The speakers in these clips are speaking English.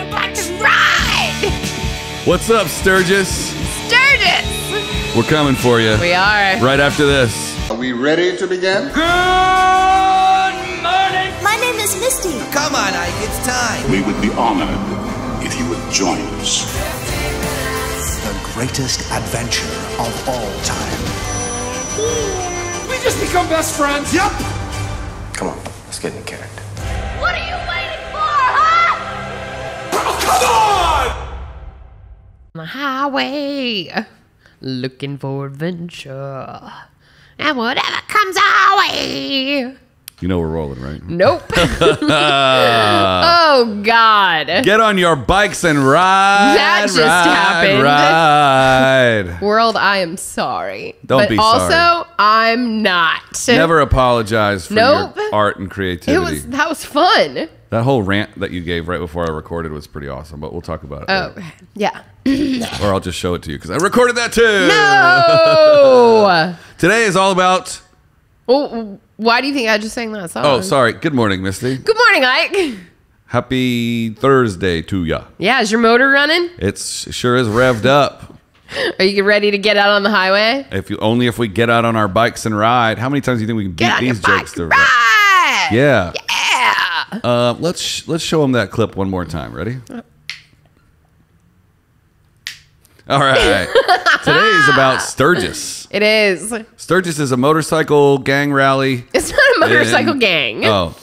a bike and ride. What's up, Sturgis? Sturgis. We're coming for you. We are. Right after this. Are we ready to begin? Good morning. My name is Misty. Come on, Ike, it's time. We would be honored if you would join us. The greatest adventure of all time. We just become best friends. Yep. Come on, let's get in character. What are you waiting for, huh? Oh, come on! On the highway, looking for adventure. And whatever comes our way. You know we're rolling, right? Nope. Oh, God. Get on your bikes and ride. That just happened. Ride. World, I am sorry. Don't be sorry. But sorry. also, I'm not. Never apologize for Nope. your art and creativity. That was fun. That whole rant that you gave right before I recorded was pretty awesome, but we'll talk about it later. Oh, yeah. Or I'll just show it to you because I recorded that too. No. Today is all about... Well, why do you think I just sang that song? Oh, sorry. Good morning, Misty. Good morning, Ike. Happy Thursday to ya. Yeah, is your motor running? It sure is revved up. Are you ready to get out on the highway? If we get out on our bikes and ride. How many times do you think we can beat Get on these your jokes bike, to ride. Yeah. Yeah. Let's show them that clip one more time. Ready? All right. Today is about Sturgis. It is. Sturgis is a motorcycle gang rally. It's not a motorcycle gang. Oh.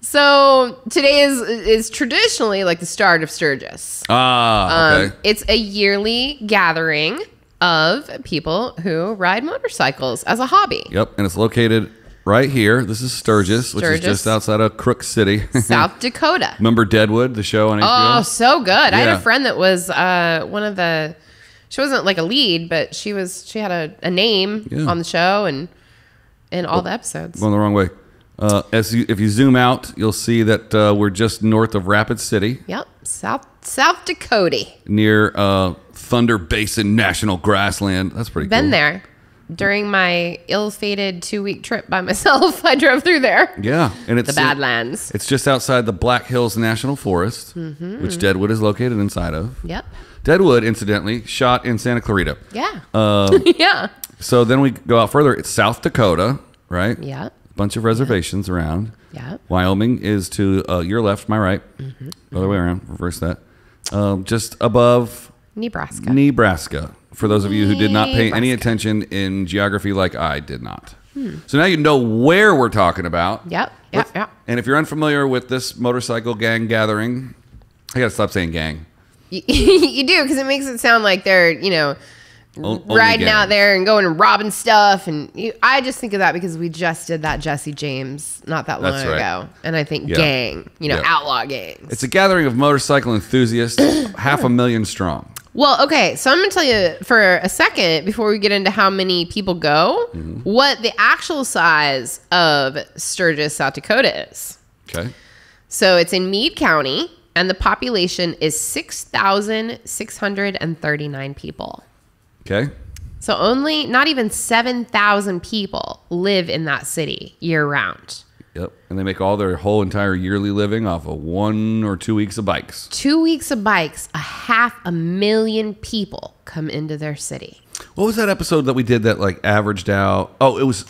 So today is traditionally like the start of Sturgis. Okay. It's a yearly gathering of people who ride motorcycles as a hobby. Yep. And it's located right here. This is Sturgis, which is just outside of Crook City. South Dakota. Remember Deadwood, the show on HBO? Oh, so good. I had Yeah. a friend that was one of the... She wasn't like a lead, but she had a name on the show and in all the episodes. Going the wrong way. If you zoom out, you'll see that we're just north of Rapid City. Yep, South Dakota. Near Thunder Basin National Grassland. That's pretty cool. Been there during my ill-fated 2-week trip by myself. I drove through there. Yeah, and it's The Badlands. It's just outside the Black Hills National Forest, which Deadwood is located inside of. Yep. Deadwood, incidentally, shot in Santa Clarita. Yeah. Yeah. So then we go out further. It's South Dakota, right? Yeah. Bunch of reservations around. Yeah. Wyoming is to your left, my right. Other way around. Reverse that. Just above Nebraska. For those of you who did not pay any Nebraska. attention in geography like I did not. So now you know where we're talking about. Yep. Yep. And if you're unfamiliar with this motorcycle gang gathering, I gotta stop saying gang. You do, because it makes it sound like they're, riding gang. out there and going and robbing stuff. And I just think of that because we just did that Jesse James not that long That's right. ago. And I think Yeah. gang, Yeah. outlaw gangs. It's a gathering of motorcycle enthusiasts, 500,000 strong. Well, okay, so I'm going to tell you for a second, before we get into how many people go, what the actual size of Sturgis, South Dakota is. Okay. So it's in Meade County, and the population is 6,639 people. Okay. So only, not even 7,000 people live in that city year round. Yep. And they make all their whole entire yearly living off of 1 or 2 weeks of bikes. 2 weeks of bikes, 500,000 people come into their city. What was that episode that we did that like averaged out? Oh, it was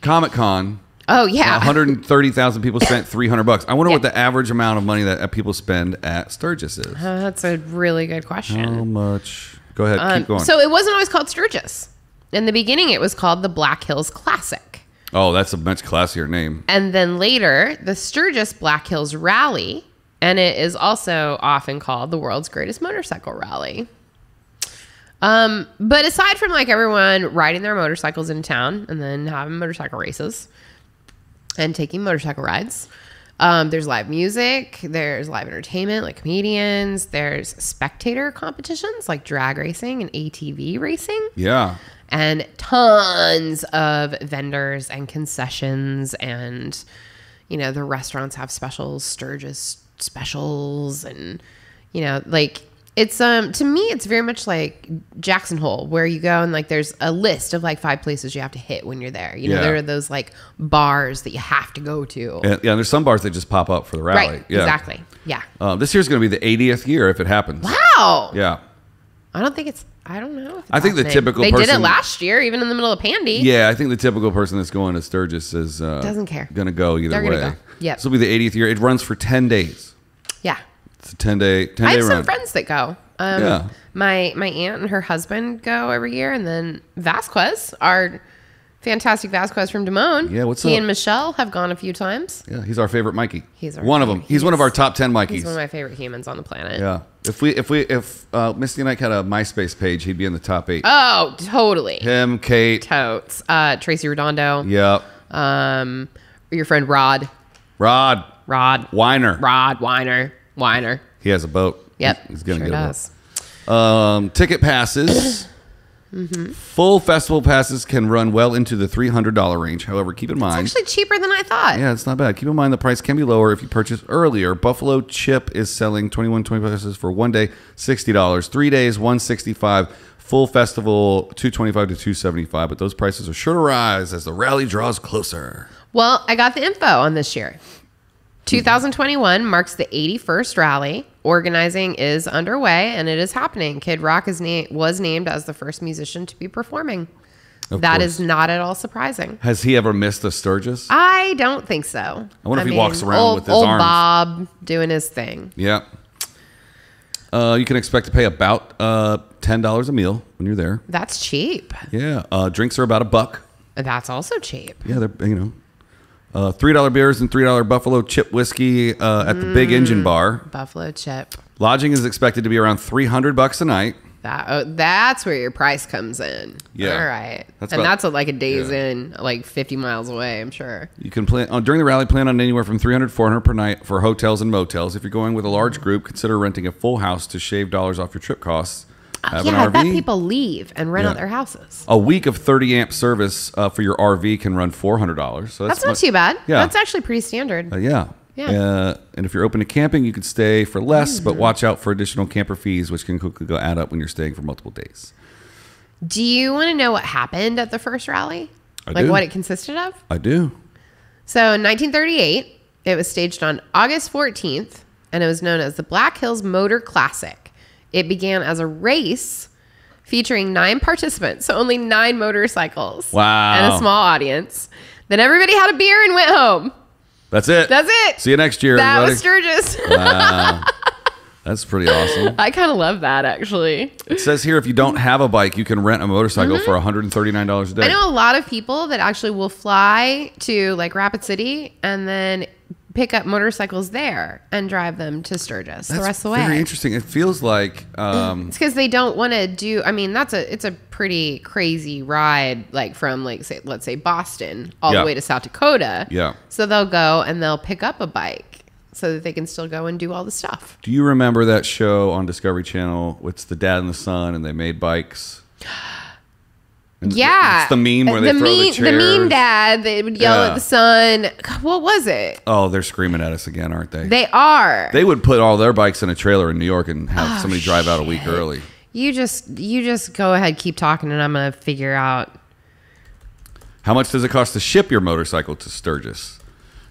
Comic-Con. Oh, yeah. 130,000 people spent $300. I wonder what the average amount of money that people spend at Sturgis is. That's a really good question. How much? Go ahead, keep going. So it wasn't always called Sturgis. In the beginning, it was called the Black Hills Classic. Oh, that's a much classier name. And then later, the Sturgis Black Hills Rally. And it is also often called the world's greatest motorcycle rally. But aside from like everyone riding their motorcycles in town and then having motorcycle races and taking motorcycle rides, there's live music, there's live entertainment like comedians, there's spectator competitions like drag racing and ATV racing. Yeah. And tons of vendors and concessions, and the restaurants have specials, Sturgis specials, and like It's to me, it's very much like Jackson Hole, where you go and like there's a list of like 5 places you have to hit when you're there. You know, there are those like bars that you have to go to. And there's some bars that just pop up for the rally. Right. Exactly. Yeah. This year's going to be the 80th year if it happens. Wow. Yeah. I don't think it's. I don't know. I think the typical they person did it last year, even in the middle of Pandy. Yeah, I think the typical person that's going to Sturgis is doesn't care. Going to go either They're way. Gonna go. Yep. This will be the 80th year. It runs for 10 days. Yeah. It's a 10-day I have run. some friends that go. Yeah. My aunt and her husband go every year, and then Vasquez, our fantastic Vasquez from Des Moines. Yeah, what's he up? and Michelle have gone a few times. Yeah, he's our favorite Mikey. He's one of them. He's one of our top 10 Mikeys. He's one of my favorite humans on the planet. Yeah. If Misty and Ike had a MySpace page, he'd be in the top 8. Oh, totally. Him, Kate, Totes. Tracy Redondo. Yep. Your friend Rod. Rod. Weiner. He has a boat. Yep. He's gonna sure get does. a boat. Ticket passes. Full festival passes can run well into the $300 range. However, keep in mind, It's actually cheaper than I thought. yeah, it's not bad. Keep in mind the price can be lower if you purchase earlier. Buffalo Chip is selling 21.25 passes for 1 day, $60. 3 days, $165. Full festival, $225 to $275. But those prices are sure to rise as the rally draws closer. Well, I got the info on this year. 2021 marks the 81st rally. Organizing is underway, and it is happening. Kid Rock was named as the first musician to be performing. That is not at all surprising. Has he ever missed a Sturgis? I don't think so. I wonder if he walks around with his arms. Bob doing his thing. Yeah. You can expect to pay about $10 a meal when you're there. That's cheap. Yeah. Drinks are about $1. That's also cheap. Yeah, they're $3 beers and $3 Buffalo Chip whiskey at the Big Engine Bar. Buffalo Chip. Lodging is expected to be around $300 a night. That's where your price comes in. Yeah. All right. That's like a day's in, like 50 miles away, I'm sure. You can plan during the rally. Plan on anywhere from $300 to $400 per night for hotels and motels. If you're going with a large group, consider renting a full house to shave dollars off your trip costs. Have an I RV. bet people leave and rent out their houses. A week of 30 amp service for your RV can run $400. So that's not too bad. Yeah. That's actually pretty standard. Yeah. And if you're open to camping, you can stay for less, but watch out for additional camper fees, which can quickly go add up when you're staying for multiple days. Do you want to know what happened at the first rally? I do. What it consisted of? I do. So in 1938, it was staged on August 14th, and it was known as the Black Hills Motor Classic. It began as a race featuring 9 participants, so only 9 motorcycles. Wow. And a small audience. Then everybody had a beer and went home. That's it. That's it. See you next year, That everybody. was Sturgis. Wow. That's pretty awesome. I kind of love that, actually. It says here if you don't have a bike, you can rent a motorcycle for $139 a day. I know a lot of people that actually will fly to like Rapid City and then pick up motorcycles there and drive them to Sturgis the rest of the way. Very interesting. It feels like it's because they don't want to do. I mean, it's a pretty crazy ride, like from let's say Boston all the way to South Dakota. Yeah. So they'll go and they'll pick up a bike so that they can still go and do all the stuff. Do you remember that show on Discovery Channel? It's the dad and the son, and they made bikes. And Yeah. it's the meme where they throw the chairs. The mean dad that would yell at the son. What was it? Oh, they're screaming at us again, aren't they? They are. They would put all their bikes in a trailer in New York and have somebody drive out a week early. You just go ahead, keep talking, and I'm gonna figure out. How much does it cost to ship your motorcycle to Sturgis?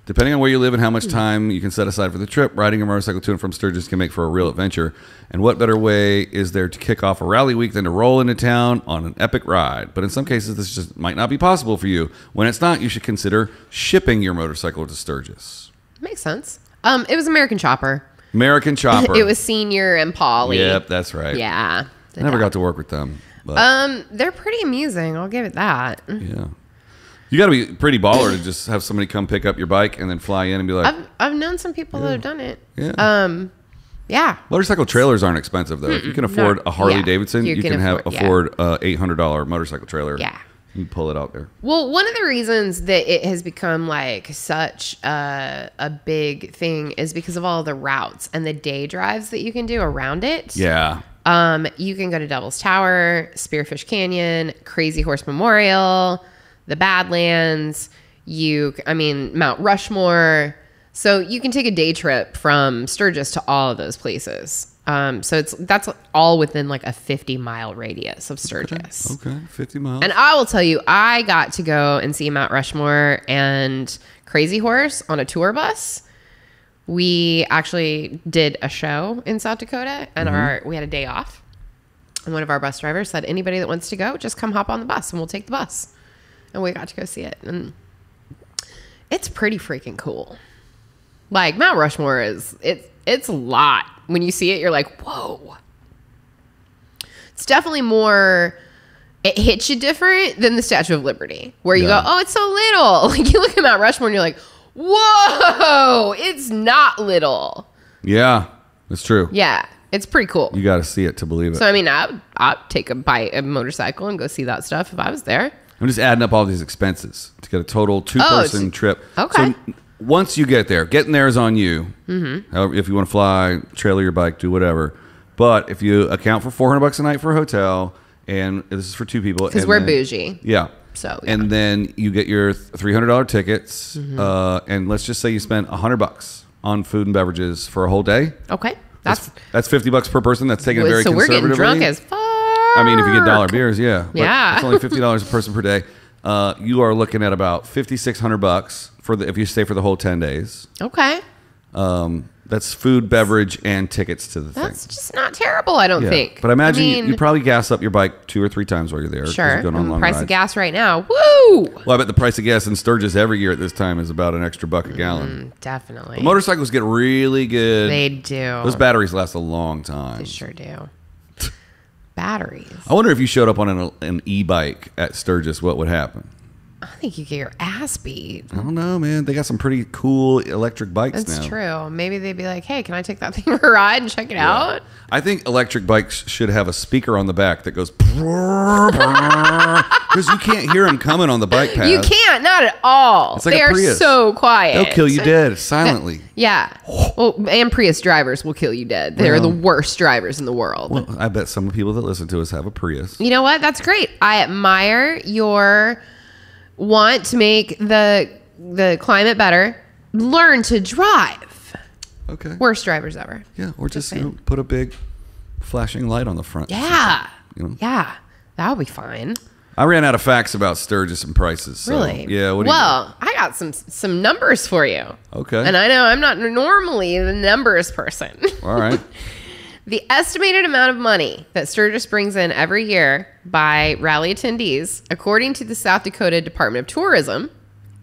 Depending on where you live and how much time you can set aside for the trip, riding a motorcycle to and from Sturgis can make for a real adventure. And what better way is there to kick off a rally week than to roll into town on an epic ride? But in some cases, this just might not be possible for you. When it's not, you should consider shipping your motorcycle to Sturgis. Makes sense. It was American Chopper. American Chopper. It was Senior and Polly. Yep, that's right. Yeah. I never got to work with them. But They're pretty amusing. I'll give it that. yeah. You got to be pretty baller to just have somebody come pick up your bike and then fly in and be like... I've known some people that have done it. Yeah. Yeah. Motorcycle trailers aren't expensive, though. If you can afford a Harley Davidson, you can afford a $800 motorcycle trailer. Yeah. You pull it out there. Well, one of the reasons that it has become like such a big thing is because of all the routes and the day drives that you can do around it. Yeah. You can go to Devil's Tower, Spearfish Canyon, Crazy Horse Memorial, the Badlands, Mount Rushmore. So you can take a day trip from Sturgis to all of those places. So that's all within like a 50-mile radius of Sturgis. Okay, 50 miles. And I will tell you, I got to go and see Mount Rushmore and Crazy Horse on a tour bus. We actually did a show in South Dakota, and we had a day off. And one of our bus drivers said, anybody that wants to go, just come hop on the bus and we'll take the bus. And we got to go see it. And it's pretty freaking cool. Like Mount Rushmore it's a lot. When you see it, you're like, whoa. It's definitely more, it hits you different than the Statue of Liberty, where you go, oh, it's so little. Like you look at Mount Rushmore and you're like, whoa, it's not little. Yeah, that's true. Yeah, it's pretty cool. You got to see it to believe it. So, I mean, I'd take a motorcycle and go see that stuff if I was there. I'm just adding up all these expenses to get a total two-person trip. Okay. So once you get there, getting there is on you. However, if you want to fly, trailer your bike, do whatever. But if you account for $400 a night for a hotel, and this is for two people. Because we're bougie. Yeah. So, yeah. And then you get your $300 tickets, and let's just say you spent $100 on food and beverages for a whole day. Okay. That's $50 per person. That's taken very so conservatively. we're getting drunk as fuck. I mean, if you get dollar beers, yeah. But yeah. it's only $50 a person per day. You are looking at about $5,600 if you stay for the whole 10 days. Okay. That's food, beverage, and tickets to the thing. That's just not terrible, I don't think. But I imagine you probably gas up your bike 2 or 3 times while you're there. Sure. You're going on long price rides. of gas right now. Woo! Well, I bet the price of gas in Sturgis every year at this time is about an extra $1 a gallon. Definitely. But motorcycles get really good. They do. Those batteries last a long time. They sure do. Batteries. I wonder if you showed up on an e-bike at Sturgis, what would happen? I think you get your ass beat. I don't know, man. They got some pretty cool electric bikes now. That's true. Maybe they'd be like, hey, can I take that thing for a ride and check it out? I think electric bikes should have a speaker on the back that goes because you can't hear them coming on the bike path. You can't, not at all. It's like they a are Prius. so quiet. They'll kill you dead silently. Yeah. Well, and Prius drivers will kill you dead. They're the worst drivers in the world. Well, I bet some people that listen to us have a Prius. You know what? That's great. I admire your want to make the climate better. Learn to drive. Okay. Worst drivers ever. Yeah, or just put a big flashing light on the front. Yeah. You know? Yeah. That would be fine. I ran out of facts about Sturgis and prices. So, Really? Yeah. Well, I got some numbers for you. Okay. And I know I'm not normally the numbers person. All right. The estimated amount of money that Sturgis brings in every year by rally attendees, according to the South Dakota Department of Tourism,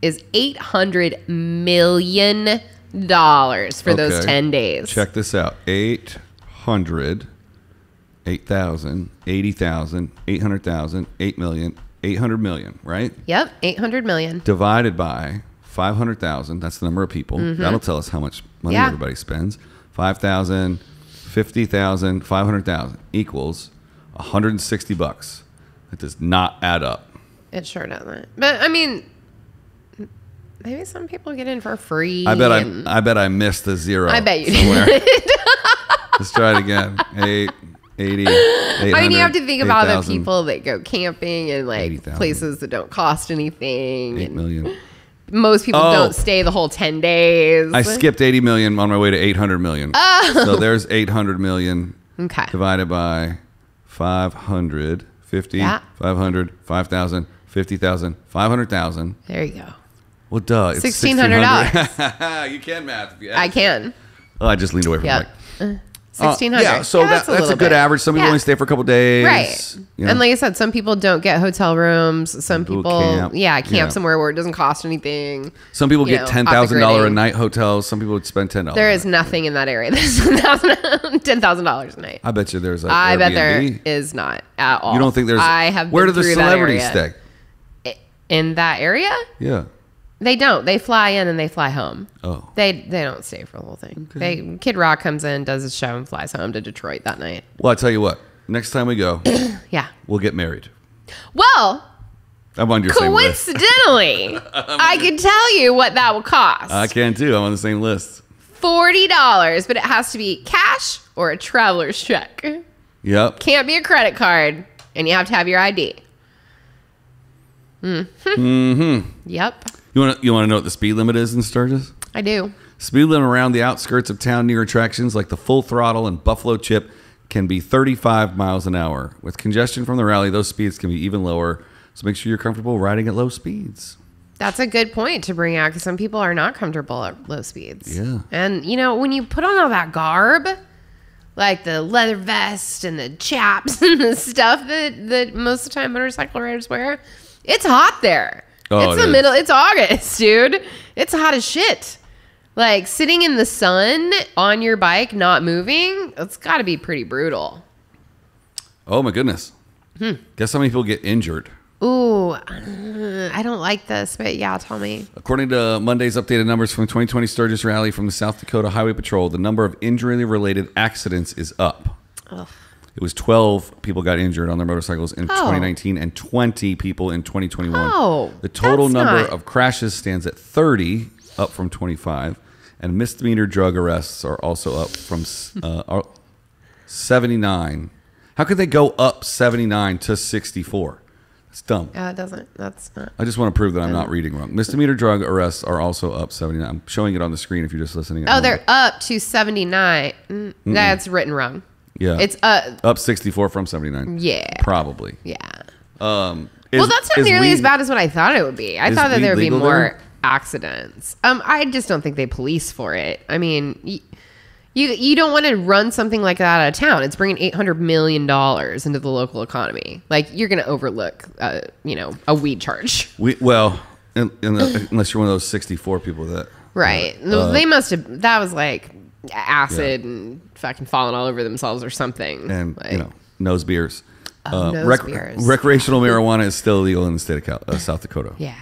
is $800 million for those 10 days. Check this out. 800, 8,000, 80,000, 800,000, 8 million, 800 million, right? Yep, 800 million. Divided by 500,000. That's the number of people. That'll tell us how much money everybody spends. 5,000, 50,000, 500,000 equals $160. That does not add up. It sure doesn't. But I mean, maybe some people get in for free. I bet I missed the zero. I bet you somewhere. did. Let's try it again. 80, 800, I mean, you have to think about 8,000, the people that go camping and like 80,000. places that don't cost anything. 8 million. Most people don't stay the whole 10 days. I skipped 80 million on my way to 800 million. So there's 800 million Okay. divided by 500, 50, 500, 5,000, 50,000, 500,000. There you go. Well, duh. It's $1,600. You can math. If you I can. Oh, I just leaned away from Yeah. the mic. 1,600. Yeah, so that's a little good bit. average. Some people only stay for a couple days. Right. You know. And like I said, some people don't get hotel rooms. Some people camp somewhere where it doesn't cost anything. Some people get off the $10,000 a grid. night hotels. Some people would spend $10. There is nothing in that area. There's $10,000 a night. I bet you there's I bet Airbnb. there is not at all. You don't think there's? I have. Where do been the through that celebrities area. stay? In that area? Yeah. They don't. They fly in and they fly home. Oh. They don't stay for the whole thing. Okay. Kid Rock comes in, does his show, and flies home to Detroit that night. Well, I tell you what. Next time we go, Yeah. we'll get married. Well, I'm on your same list. coincidentally, I can tell you what that will cost. I can too. I'm on the same list. $40, but it has to be cash or a traveler's check. Yep. Can't be a credit card, and you have to have your ID. Mm-hmm. Yep. You want to know what the speed limit is in Sturgis? I do. Speed limit around the outskirts of town near attractions like the Full Throttle and Buffalo Chip can be 35 miles an hour. With congestion from the rally, those speeds can be even lower, so make sure you're comfortable riding at low speeds. That's a good point to bring out because some people are not comfortable at low speeds. Yeah. And, you know, when you put on all that garb, like the leather vest and the chaps and the stuff that most of the time motorcycle riders wear, it's hot there. Oh, it's the middle. It's August, dude. It's hot as shit. Like sitting in the sun on your bike, not moving, it's got to be pretty brutal. Oh, my goodness. Guess how many people get injured? Ooh, I don't like this, but yeah, tell me. According to Monday's updated numbers from the 2020 Sturgis Rally from the South Dakota Highway Patrol, the number of injury-related accidents is up. Ugh. It was 12 people got injured on their motorcycles in 2019 and 20 people in 2021. Oh, the total that's number not... of crashes stands at 30, up from 25, and misdemeanor drug arrests are also up from 79. How could they go up 79 to 64? It's dumb. It doesn't. That's not. I just want to prove that I'm not reading wrong. Misdemeanor drug arrests are also up 79. I'm showing it on the screen if you're just listening. Oh, they're up to 79. That's written wrong. Yeah. It's up 64 from 79. Yeah. Probably. Yeah. Well, That's not nearly as bad as what I thought it would be. I thought that there would be more there? accidents. I just don't think they police for it. I mean, you don't want to run something like that out of town. It's bringing $800 million into the local economy. Like, you're going to overlook, a weed charge. Unless you're one of those 64 people that... Right. They must have... That was like acid and fucking falling all over themselves or something. And, like, nose beers. Beers. Recreational marijuana is still illegal in the state of South Dakota. Yeah.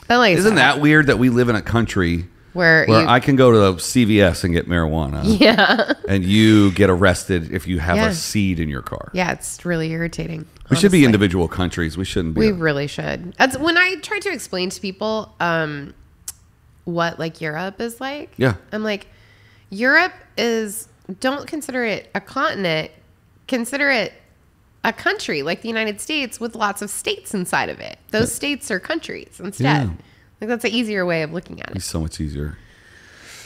But like, isn't that weird that we live in a country where I can go to the CVS and get marijuana? Yeah. And you get arrested if you have a seed in your car. Yeah, it's really irritating. We should be individual countries. We shouldn't be. We really should. That's when I try to explain to people what like Europe is like. Yeah. I'm like, Europe is, don't consider it a continent. Consider it a country like the United States with lots of states inside of it. Those states are countries instead. Yeah. Like that's an easier way of looking at it. It's so much easier.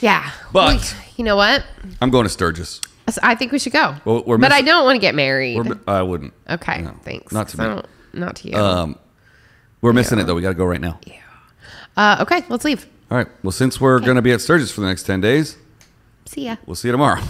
Yeah. But you know what? I'm going to Sturgis. I think we should go. Well, but I don't want to get married. I wouldn't. Okay. No, Thanks. not to me. Not to you. We're missing it though. We got to go right now. Yeah. Okay. Let's leave. All right. Well, since we're going to be at Sturgis for the next 10 days, see ya. We'll see you tomorrow.